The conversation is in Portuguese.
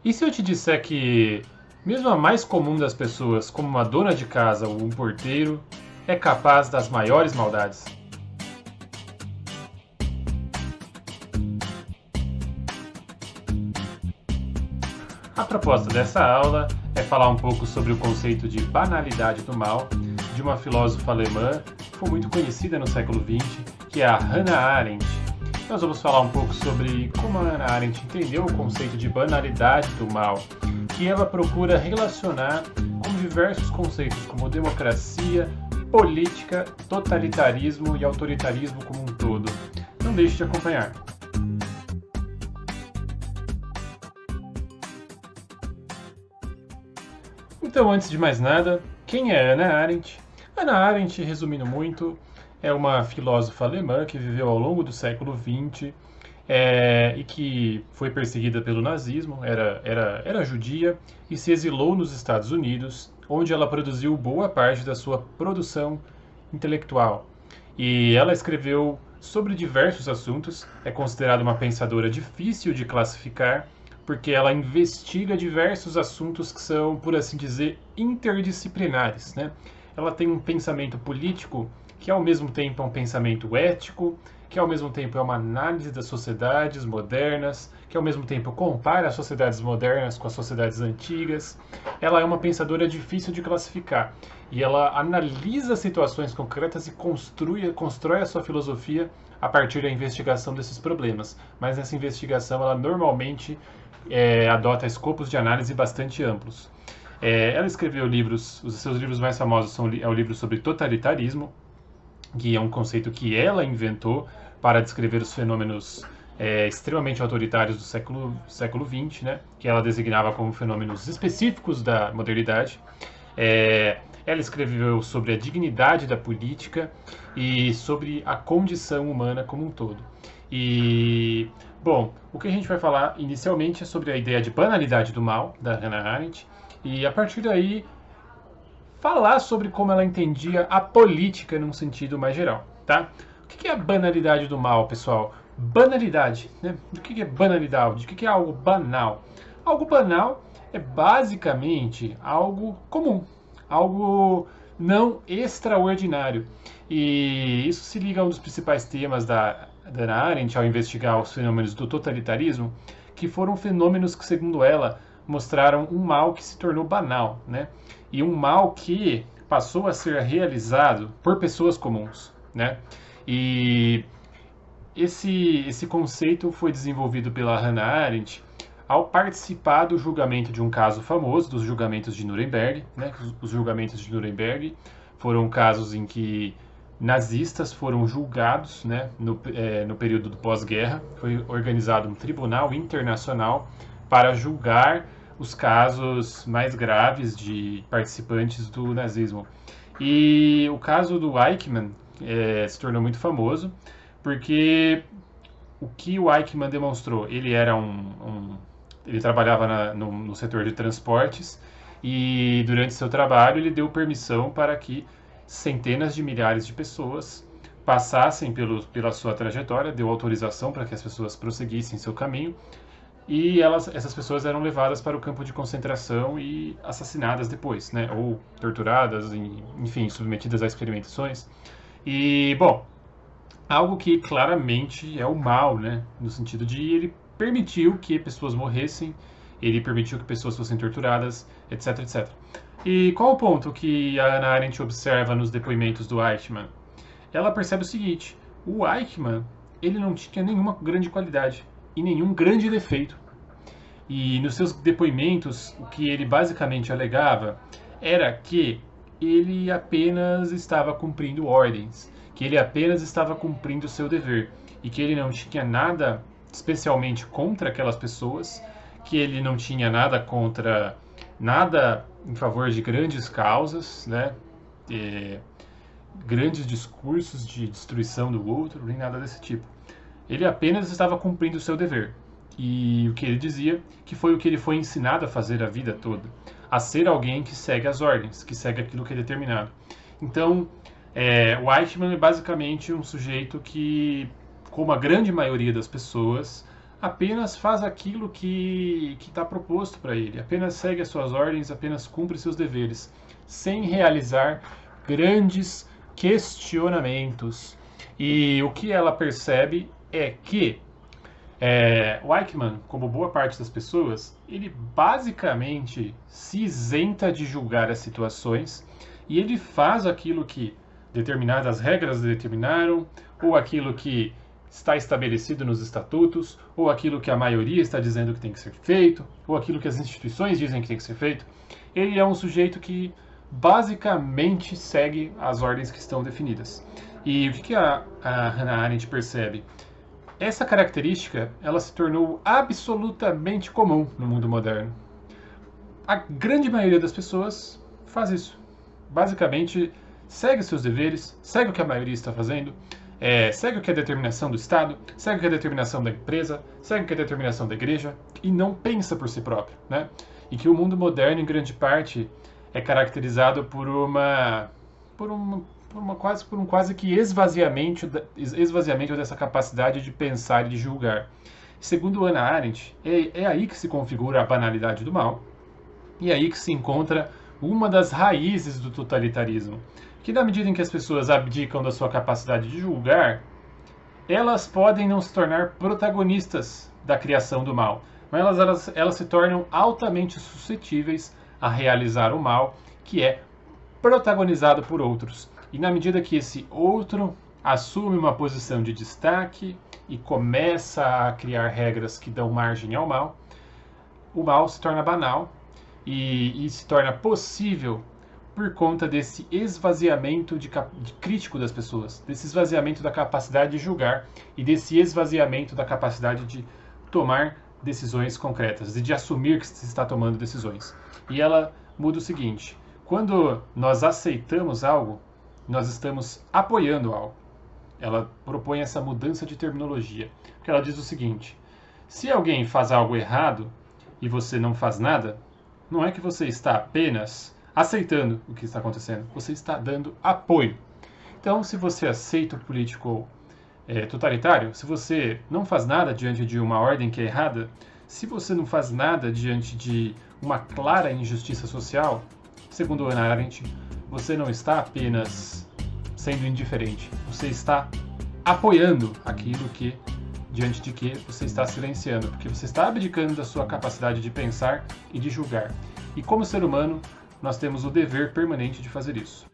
E se eu te disser que, mesmo a mais comum das pessoas, como uma dona de casa ou um porteiro, é capaz das maiores maldades? A proposta dessa aula é falar um pouco sobre o conceito de banalidade do mal, de uma filósofa alemã que foi muito conhecida no século XX, que é a Hannah Arendt. Nós vamos falar um pouco sobre como a Hannah Arendt entendeu o conceito de banalidade do mal, que ela procura relacionar com diversos conceitos como democracia, política, totalitarismo e autoritarismo como um todo. Não deixe de acompanhar. Então, antes de mais nada, quem é Hannah Arendt? Hannah Arendt, resumindo muito, é uma filósofa alemã que viveu ao longo do século XX e que foi perseguida pelo nazismo, era judia e se exilou nos Estados Unidos, onde ela produziu boa parte da sua produção intelectual. E ela escreveu sobre diversos assuntos, é considerada uma pensadora difícil de classificar, porque ela investiga diversos assuntos que são, por assim dizer, interdisciplinares, né? Ela tem um pensamento político que ao mesmo tempo é um pensamento ético, que ao mesmo tempo é uma análise das sociedades modernas, que ao mesmo tempo compara as sociedades modernas com as sociedades antigas. Ela é uma pensadora difícil de classificar e ela analisa situações concretas e constrói a sua filosofia a partir da investigação desses problemas. Mas nessa investigação ela normalmente adota escopos de análise bastante amplos. Ela escreveu livros, os seus livros mais famosos é o livro sobre totalitarismo, que é um conceito que ela inventou para descrever os fenômenos extremamente autoritários do século XX, né, que ela designava como fenômenos específicos da modernidade. Ela escreveu sobre a dignidade da política e sobre a condição humana como um todo. E, bom, o que a gente vai falar inicialmente é sobre a ideia de banalidade do mal, da Hannah Arendt, e a partir daí falar sobre como ela entendia a política num sentido mais geral, tá? O que é a banalidade do mal, pessoal? Banalidade, né? O que é banalidade? O que é algo banal? Algo banal é basicamente algo comum, algo não extraordinário. E isso se liga a um dos principais temas da Hannah Arendt ao investigar os fenômenos do totalitarismo, que foram fenômenos que, segundo ela, mostraram um mal que se tornou banal, né? E um mal que passou a ser realizado por pessoas comuns, né? E esse conceito foi desenvolvido pela Hannah Arendt ao participar do julgamento de um caso famoso, dos julgamentos de Nuremberg, né? Os julgamentos de Nuremberg foram casos em que nazistas foram julgados, né, no período do pós-guerra. Foi organizado um tribunal internacional para julgar os casos mais graves de participantes do nazismo. E o caso do Eichmann se tornou muito famoso porque o que o Eichmann demonstrou, ele era ele trabalhava no setor de transportes e durante seu trabalho ele deu permissão para que centenas de milhares de pessoas passassem pela sua trajetória, deu autorização para que as pessoas prosseguissem seu caminho e essas pessoas eram levadas para o campo de concentração e assassinadas depois, né? Ou torturadas, enfim, submetidas a experimentações. E, bom, algo que claramente é o mal, né? No sentido de ele permitiu que pessoas morressem, ele permitiu que pessoas fossem torturadas, etc, etc. E qual o ponto que a Hannah Arendt observa nos depoimentos do Eichmann? Ela percebe o seguinte: o Eichmann, ele não tinha nenhuma grande qualidade e nenhum grande defeito. E nos seus depoimentos, o que ele basicamente alegava era que ele apenas estava cumprindo ordens, que ele apenas estava cumprindo o seu dever e que ele não tinha nada especialmente contra aquelas pessoas, que ele não tinha nada em favor de grandes causas, né? Grandes discursos de destruição do outro, nem nada desse tipo. Ele apenas estava cumprindo o seu dever. E o que ele dizia que foi o que ele foi ensinado a fazer a vida toda, a ser alguém que segue as ordens, que segue aquilo que é determinado. Então, o Eichmann é basicamente um sujeito que, como a grande maioria das pessoas, apenas faz aquilo que está proposto para ele, apenas segue as suas ordens, apenas cumpre seus deveres, sem realizar grandes questionamentos. E o que ela percebe é que o Eichmann, como boa parte das pessoas, ele basicamente se isenta de julgar as situações e ele faz aquilo que determinadas regras determinaram, ou aquilo que está estabelecido nos estatutos, ou aquilo que a maioria está dizendo que tem que ser feito, ou aquilo que as instituições dizem que tem que ser feito. Ele é um sujeito que basicamente segue as ordens que estão definidas. E o que a Hannah Arendt percebe? Essa característica, ela se tornou absolutamente comum no mundo moderno. A grande maioria das pessoas faz isso. Basicamente, segue seus deveres, segue o que a maioria está fazendo, segue o que é a determinação do Estado, segue o que é a determinação da empresa, segue o que é a determinação da igreja, e não pensa por si próprio, né? E que o mundo moderno, em grande parte, é caracterizado por um quase que esvaziamento dessa capacidade de pensar e de julgar. Segundo Hannah Arendt, é aí que se configura a banalidade do mal, e é aí que se encontra uma das raízes do totalitarismo, que na medida em que as pessoas abdicam da sua capacidade de julgar, elas podem não se tornar protagonistas da criação do mal, mas elas se tornam altamente suscetíveis a realizar o mal, que é protagonizado por outros. E na medida que esse outro assume uma posição de destaque e começa a criar regras que dão margem ao mal, o mal se torna banal e se torna possível por conta desse esvaziamento de crítico das pessoas, desse esvaziamento da capacidade de julgar e desse esvaziamento da capacidade de tomar decisões concretas e de assumir que se está tomando decisões. E ela muda o seguinte: quando nós aceitamos algo, nós estamos apoiando algo. Ela propõe essa mudança de terminologia, porque ela diz o seguinte: se alguém faz algo errado e você não faz nada, não é que você está apenas aceitando o que está acontecendo, você está dando apoio. Então, se você aceita o político totalitário, se você não faz nada diante de uma ordem que é errada, se você não faz nada diante de uma clara injustiça social, segundo Hannah Arendt, você não está apenas sendo indiferente, você está apoiando aquilo diante de que você está silenciando, porque você está abdicando da sua capacidade de pensar e de julgar. E como ser humano, nós temos o dever permanente de fazer isso.